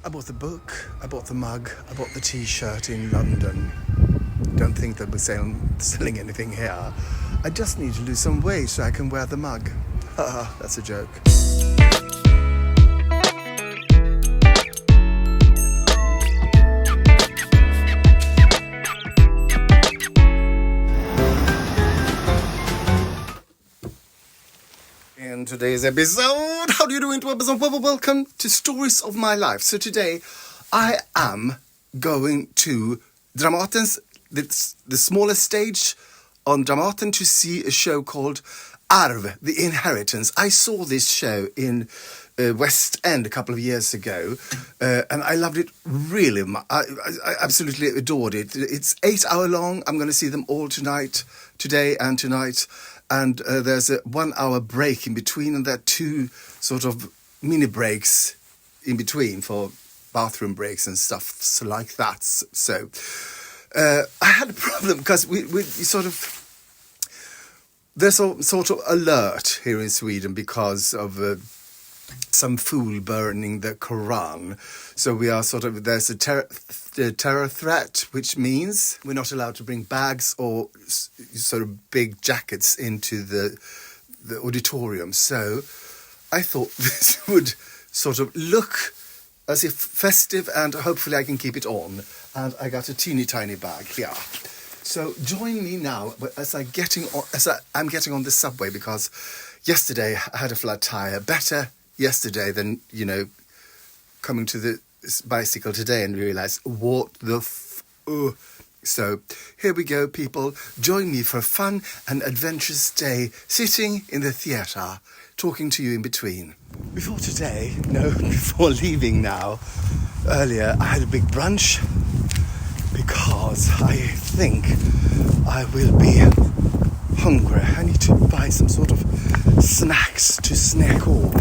I bought the book, I bought the mug, I bought the t-shirt in London. Don't think that we're selling anything here. I just need to lose some weight so I can wear the mug. Haha, that's a joke. In today's episode, how do you do into episode? Welcome to Stories of My Life. So today, I am going to Dramaten's, the smallest stage on Dramaten, to see a show called Arv, The Inheritance. I saw this show in West End a couple of years ago, and I loved it really much. I absolutely adored it. It's 8 hours long. I'm going to see them all today and tonight. And there's a 1 hour break in between, and there are two sort of mini breaks in between for bathroom breaks and stuff like that. So I had a problem because we sort of, there's a sort of alert here in Sweden because of some fool burning the Quran. So we are sort of, there's a terror threat, which means we're not allowed to bring bags or sort of big jackets into the auditorium. So I thought this would sort of look as if festive, and hopefully I can keep it on. And I got a teeny tiny bag here. So join me now as I'm getting on the subway, because yesterday I had a flat tire. Better yesterday than, coming to the bicycle today and realize what the So here we go, people. Join me for a fun and adventurous day sitting in the theatre, talking to you in between. Before leaving now, earlier I had a big brunch because I think I will be hungry. I need to buy some sort of snacks to snack on.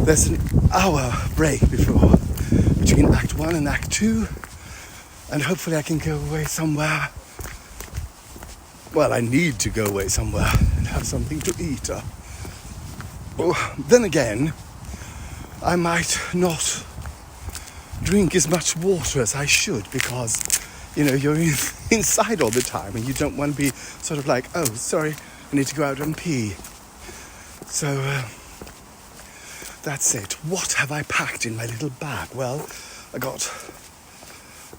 There's an hour break between Act 1 and Act 2, and hopefully I can go away somewhere. Well, I need to go away somewhere and have something to eat. Then again, I might not drink as much water as I should, because you're inside all the time and you don't want to be sort of like, oh, sorry, I need to go out and pee. So that's it. What have I packed in my little bag? Well, I got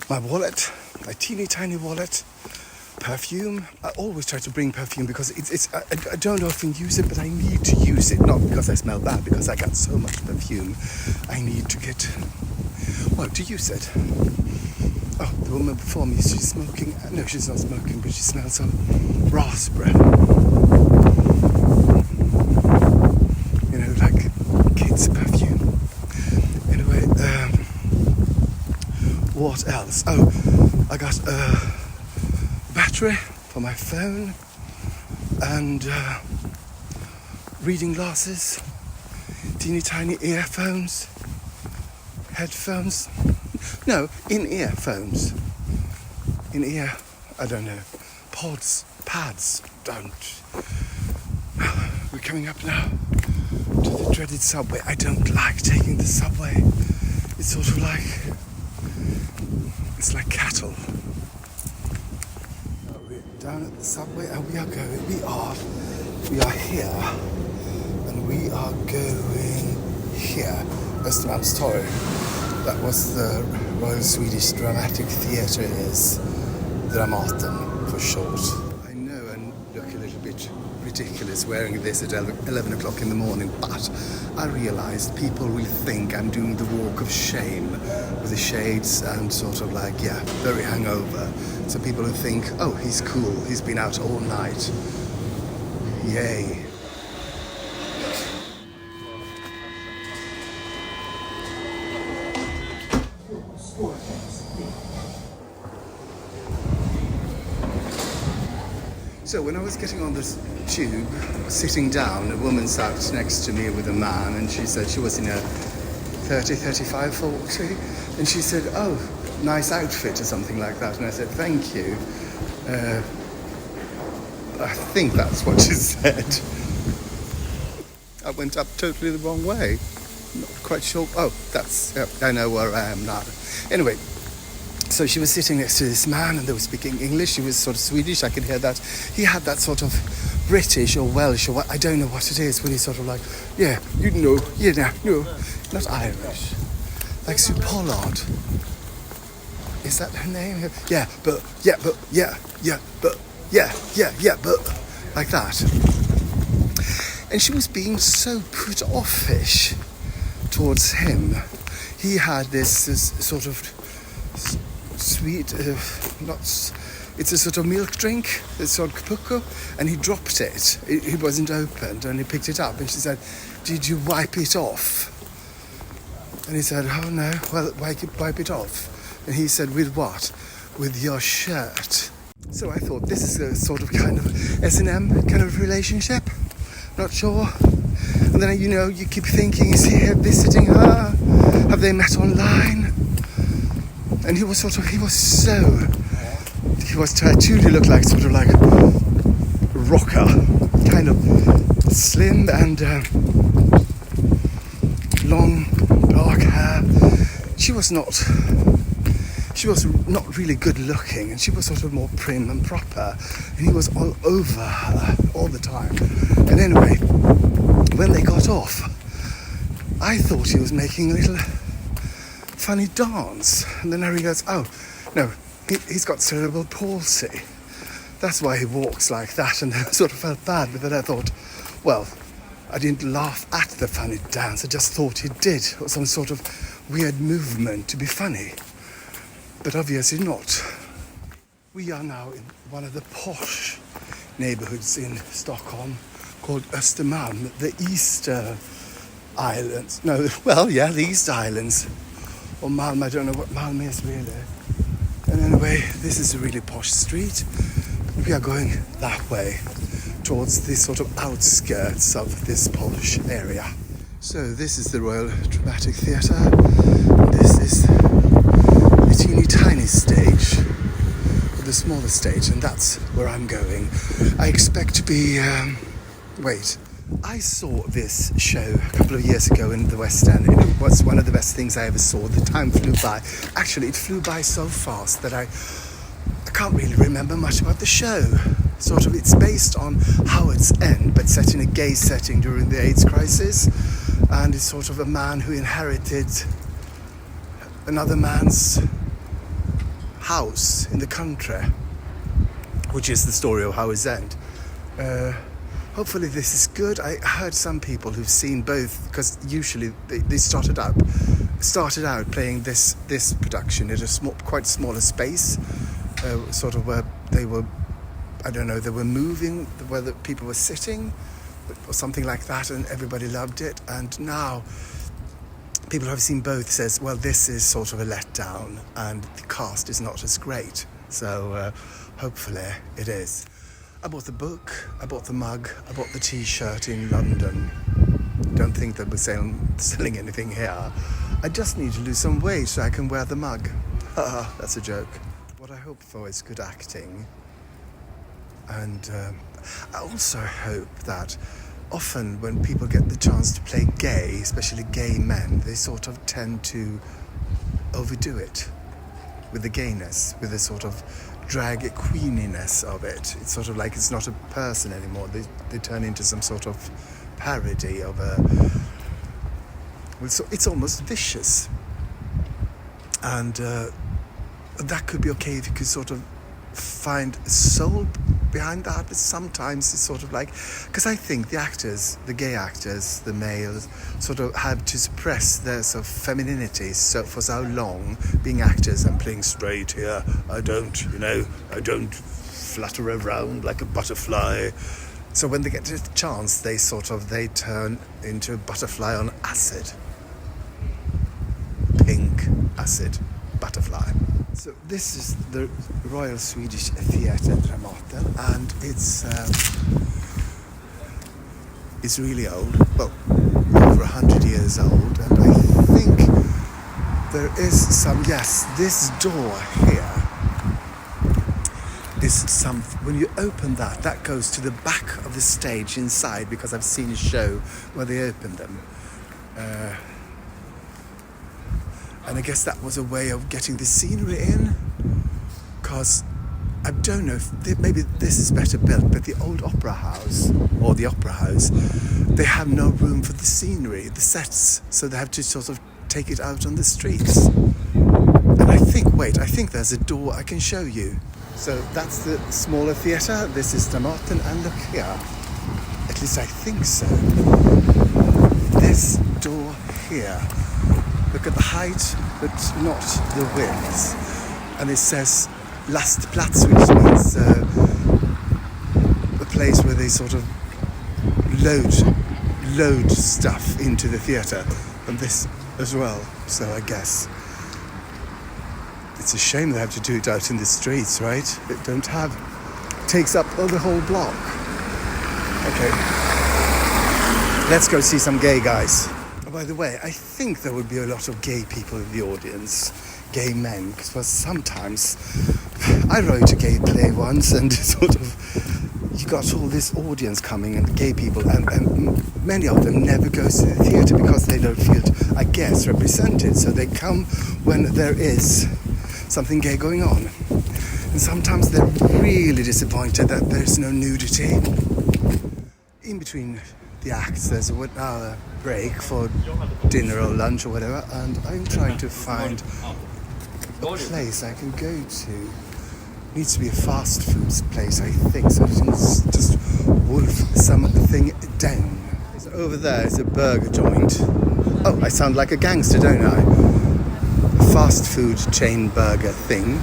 my wallet, my teeny tiny wallet, perfume. I always try to bring perfume because I don't often use it, but I need to use it. Not because I smell bad, because I got so much perfume. I need to use it. Oh, the woman before me, she's smoking. No, she's not smoking, but she smells of raspberry. Like kids' perfume. Anyway, what else? Oh, I got a battery for my phone and reading glasses, teeny tiny earphones, headphones. No, in-earphones. In-ear, I don't know. Pads, don't. We're coming up now to the dreaded subway. I don't like taking the subway. It's sort of like, it's like cattle. We're down at the subway and we are here. And we are going here. Östermalmstorg. That was the Royal Swedish Dramatic Theatre, is Dramaten for short. I know and look a little bit ridiculous wearing this at 11 o'clock in the morning, but I realized people will think I'm doing the walk of shame with the shades and sort of like, very hungover. So people will think, oh, he's cool, he's been out all night. Yay. So when I was getting on this tube, sitting down, a woman sat next to me with a man, and she said she was in a 30, 35, 40, and she said, oh, nice outfit or something like that, and I said, thank you. I think that's what she said. I went up totally the wrong way. Not quite sure. Oh, that's, I know where I am now. Anyway, so she was sitting next to this man and they were speaking English. He was sort of Swedish, I could hear that. He had that sort of British or Welsh or what, I don't know what it is, when he's sort of like, yeah, you know, no, not Irish. Like Sue Pollard. Is that her name? Yeah, but, like that. And she was being so put offish towards him. He had this sort of sweet, it's a sort of milk drink, this sort of puku, and he dropped it. It wasn't opened, and he picked it up, and she said, "Did you wipe it off?" And he said, "Oh no, well, wipe it off." And he said, "With what?" "With your shirt." So I thought, this is a sort of kind of S&M kind of relationship. Not sure. And then, you know, you keep thinking, is he visiting her? Have they met online? And he was tattooed. He looked like sort of like a rocker, kind of slim and long dark hair. She was not really good looking, and she was sort of more prim and proper, and he was all over her all the time. And anyway, when they got off, I thought he was making a little funny dance, and then Harry goes, "Oh no, he's got cerebral palsy, that's why he walks like that." And I sort of felt bad, but then I thought, well, I didn't laugh at the funny dance, I just thought he did, or some sort of weird movement to be funny. But obviously not. We are now in one of the posh neighbourhoods in Stockholm called Östermalm, the East Islands. No, well, yeah, the East Islands. Or Malmö, I don't know what Malmö is really. And anyway, this is a really posh street. We are going that way, towards the sort of outskirts of this posh area. So this is the Royal Dramatic Theatre. This is the teeny tiny stage, the smaller stage, and that's where I'm going. I expect to be, I saw this show a couple of years ago in the West End. It was one of the best things I ever saw. The time flew by. Actually, it flew by so fast that I can't really remember much about the show. Sort of, it's based on Howard's End, but set in a gay setting during the AIDS crisis. And it's sort of a man who inherited another man's house in the country, which is the story of Howard's End. Hopefully this is good. I heard some people who've seen both, because usually they started out playing this production in a quite smaller space, sort of where they were, I don't know, they were moving, where the people were sitting, or something like that, and everybody loved it. And now people who have seen both says, well, this is sort of a letdown, and the cast is not as great. So hopefully it is. I bought the book, I bought the mug, I bought the t-shirt in London. Don't think that we're selling anything here. I just need to lose some weight so I can wear the mug. That's a joke. What I hope for is good acting. And I also hope that often when people get the chance to play gay, especially gay men, they sort of tend to overdo it with the gayness, with the sort of drag queeniness of it. It's sort of like it's not a person anymore. They turn into some sort of parody of a... Well, so it's almost vicious. And that could be okay if you could sort of find a soul behind that, but sometimes it's sort of like, because I think the actors, the gay actors, the males, sort of have to suppress their sort of femininity for so long, being actors. I'm playing straight here, I don't flutter around like a butterfly. So when they get a chance, they turn into a butterfly on acid. Pink acid butterfly. So this is the Royal Swedish Theatre, Dramaten, and it's really old, well, over 100 years old, and I think there is this door here is when you open that goes to the back of the stage inside, because I've seen a show where they open them. And I guess that was a way of getting the scenery in, because I don't know if maybe this is better built, but the old opera house, or the opera house, they have no room for the scenery, the sets, so they have to sort of take it out on the streets. And I think there's a door I can show you. So that's the smaller theatre, this is Dramaten, and look here, at least I think so. This door here, look at the height, but not the width. And it says Lastplatz, which means a place where they sort of load stuff into the theatre, and this as well. So I guess it's a shame they have to do it out in the streets, right? It takes up the whole block. Okay, let's go see some gay guys. Oh, by the way, I think there would be a lot of gay people in the audience, gay men, because sometimes I wrote a gay play once, and sort of you got all this audience coming and gay people, and many of them never go to the theatre because they don't feel, I guess, represented. So they come when there is something gay going on, and sometimes they're really disappointed that there's no nudity. In between the acts, there's a 1 hour break for dinner or lunch or whatever, and I'm trying to find a place I can go to. Needs to be a fast food place, I think, so I can just wolf something down. So over there is a burger joint. Oh, I sound like a gangster, don't I? A fast food chain burger thing.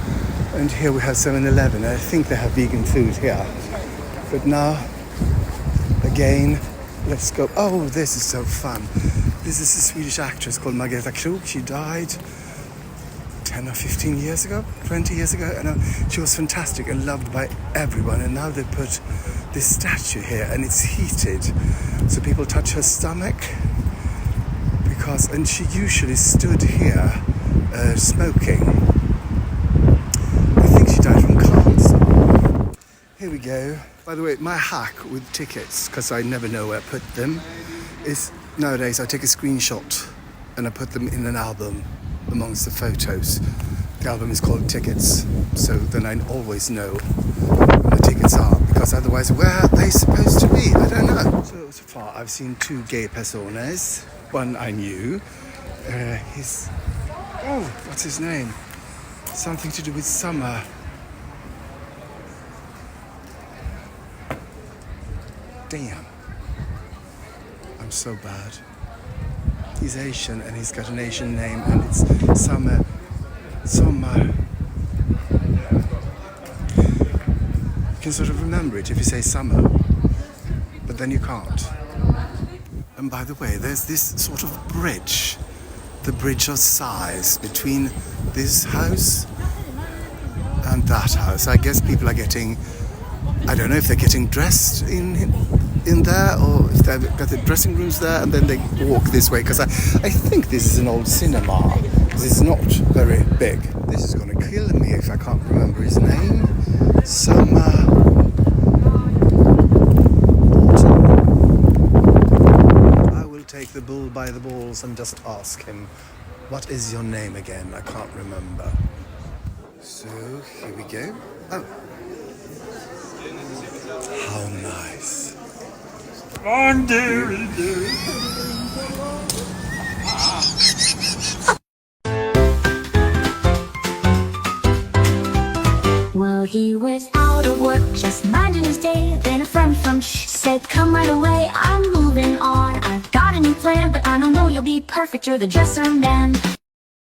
And here we have 7-Eleven. I think they have vegan food here. But now, again, let's go. Oh, this is so fun. This is a Swedish actress called Margareta Krok. She died 10 or 15 years ago, 20 years ago. And she was fantastic and loved by everyone. And now they put this statue here, and it's heated, so people touch her stomach. And she usually stood here smoking. I think she died from cancer. Here we go. By the way, my hack with tickets, because I never know where I put them, is nowadays I take a screenshot and I put them in an album amongst the photos. The album is called Tickets, so then I always know where the tickets are, because otherwise where are they supposed to be? I don't know. So far I've seen 2 gay personas. One I knew. What's his name? Something to do with summer. Damn. I'm so bad. He's Asian and he's got an Asian name, and it's Summer. You can sort of remember it if you say summer, but then you can't. And by the way, there's this sort of bridge, the bridge of size between this house and that house. I guess people are getting, I don't know if they're getting dressed in there, or if they've got the dressing rooms there and then they walk this way, because I think this is an old cinema. This is not very big. This is going to kill me if I can't remember his name. Take the bull by the balls and just ask him, what is your name again? I can't remember. So here we go. Oh, how nice. Well, he was out of work, just minding his day. Then a friend from said, come right away, I'm moving on. I've got a new plan, but I don't know you'll be perfect. You're the dresser man.